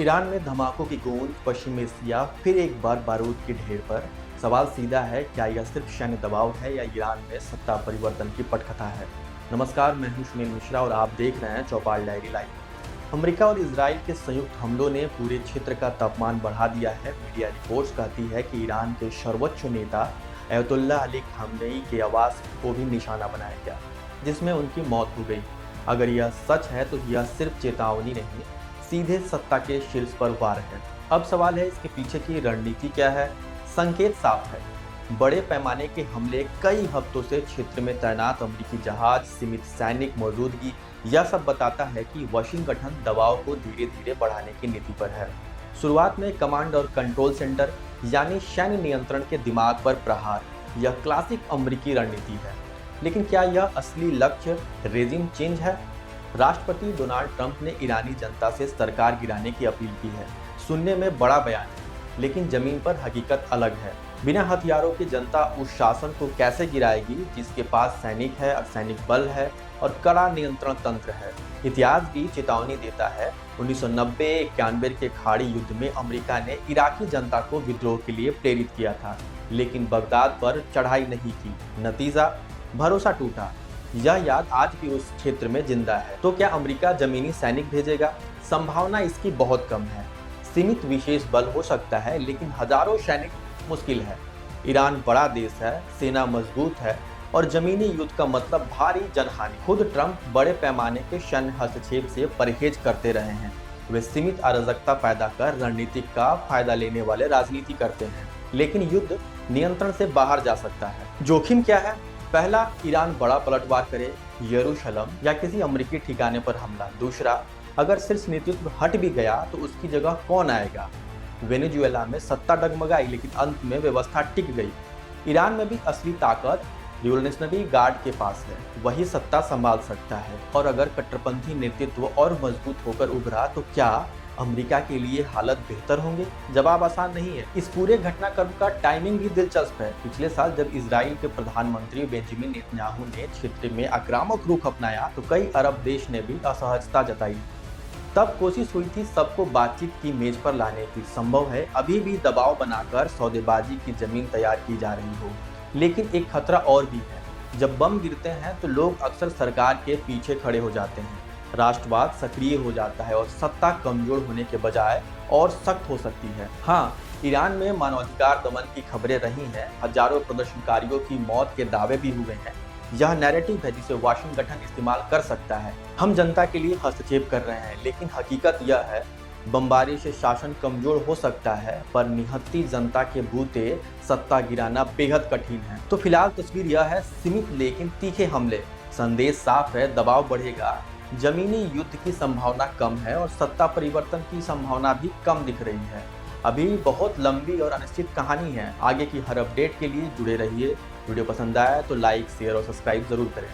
Iran में धमाकों की गूंज, पश्चिम एशिया फिर एक बार बारूद के ढेर पर। सवाल सीधा है, क्या यह सिर्फ सैन्य दबाव है या ईरान में सत्ता परिवर्तन की पटकथा है। नमस्कार, मैं हूं सुनील मिश्रा और आप देख रहे हैं चौपाल डायरी लाइव। अमेरिका और इजराइल के संयुक्त हमलों ने पूरे क्षेत्र का तापमान बढ़ा दिया है। मीडिया रिपोर्ट्स कहती है कि ईरान के सर्वोच्च नेता अयतुल्ला अली खामनेई के आवास को भी निशाना बनाया गया, जिसमें उनकी मौत हो गई। अगर यह सच है तो यह सिर्फ चेतावनी नहीं, सीधे सत्ता के शीर्ष पर वार है। अब सवाल है, इसके पीछे की रणनीति क्या है। संकेत साफ है, बड़े पैमाने के हमले, कई हफ्तों से क्षेत्र में तैनात अमेरिकी जहाज, सीमित सैनिक मौजूदगी, यह सब बताता है कि वाशिंगटन दबाव को धीरे धीरे बढ़ाने की नीति पर है। शुरुआत में कमांड और कंट्रोल सेंटर यानी सैन्य नियंत्रण के दिमाग पर प्रहार, यह क्लासिक अमेरिकी रणनीति है। लेकिन क्या यह असली लक्ष्य रेजिम चेंज है। राष्ट्रपति डोनाल्ड ट्रंप ने ईरानी जनता से सरकार गिराने की अपील की है। सुनने में बड़ा बयान है, लेकिन जमीन पर हकीकत अलग है। बिना हथियारों की जनता उस शासन को कैसे गिराएगी जिसके पास सैनिक है, अर्धसैनिक बल है और कड़ा नियंत्रण तंत्र है। इतिहास भी चेतावनी देता है। 1990-91 के खाड़ी युद्ध में अमेरिका ने इराकी जनता को विद्रोह के लिए प्रेरित किया था, लेकिन बगदाद पर चढ़ाई नहीं की। नतीजा, भरोसा टूटा। यह याद आज भी उस क्षेत्र में जिंदा है। तो क्या अमेरिका जमीनी सैनिक भेजेगा? संभावना इसकी बहुत कम है। सीमित विशेष बल हो सकता है, लेकिन हजारों सैनिक मुश्किल है। ईरान बड़ा देश है, सेना मजबूत है और जमीनी युद्ध का मतलब भारी जनहानि। खुद ट्रंप बड़े पैमाने के सैन्य हस्तक्षेप से परहेज करते रहे हैं। वे सीमित अराजकता पैदा कर रणनीतिक का फायदा लेने वाले राजनीति करते हैं, लेकिन युद्ध नियंत्रण से बाहर जा सकता है। जोखिम क्या है? पहला, ईरान बड़ा पलटवार करे, यरूशलेम या किसी अमेरिकी ठिकाने पर हमला। दूसरा, अगर शीर्ष नेतृत्व हट भी गया तो उसकी जगह कौन आएगा। वेनेजुएला में सत्ता डगमगाई, लेकिन अंत में व्यवस्था टिक गई। ईरान में भी असली ताकत रिवोल्यूशनरी गार्ड के पास है, वही सत्ता संभाल सकता है। और अगर कट्टरपंथी नेतृत्व और मजबूत होकर उभरा तो क्या अमेरिका के लिए हालत बेहतर होंगे? जवाब आसान नहीं है। इस पूरे घटनाक्रम का टाइमिंग भी दिलचस्प है। पिछले साल जब इजराइल के प्रधानमंत्री बेंजामिन नेतन्याहू ने क्षेत्र में आक्रामक रुख अपनाया तो कई अरब देश ने भी असहजता जताई। तब कोशिश हुई थी सबको बातचीत की मेज पर लाने की। संभव है अभी भी दबाव बनाकर सौदेबाजी की जमीन तैयार की जा रही हो। लेकिन एक खतरा और भी है। जब बम गिरते हैं तो लोग अक्सर सरकार के पीछे खड़े हो जाते हैं। राष्ट्रवाद सक्रिय हो जाता है और सत्ता कमजोर होने के बजाय और सख्त हो सकती है। हाँ, ईरान में मानवाधिकार दमन की खबरें रही हैं। हजारों प्रदर्शनकारियों की मौत के दावे भी हुए हैं। यह नैरेटिव है जिसे वाशिंगटन इस्तेमाल कर सकता है। हम जनता के लिए हस्तक्षेप कर रहे हैं, लेकिन हकीकत यह है, बमबारी से शासन कमजोर हो सकता है, पर निहत्ती जनता के बूते सत्ता गिराना बेहद कठिन है। तो फिलहाल तस्वीर यह है, सीमित लेकिन तीखे हमले। संदेश साफ है, दबाव बढ़ेगा, जमीनी युद्ध की संभावना कम है और सत्ता परिवर्तन की संभावना भी कम दिख रही है। अभी बहुत लंबी और अनिश्चित कहानी है। आगे की हर अपडेट के लिए जुड़े रहिए। वीडियो पसंद आया तो लाइक, शेयर और सब्सक्राइब जरूर करें।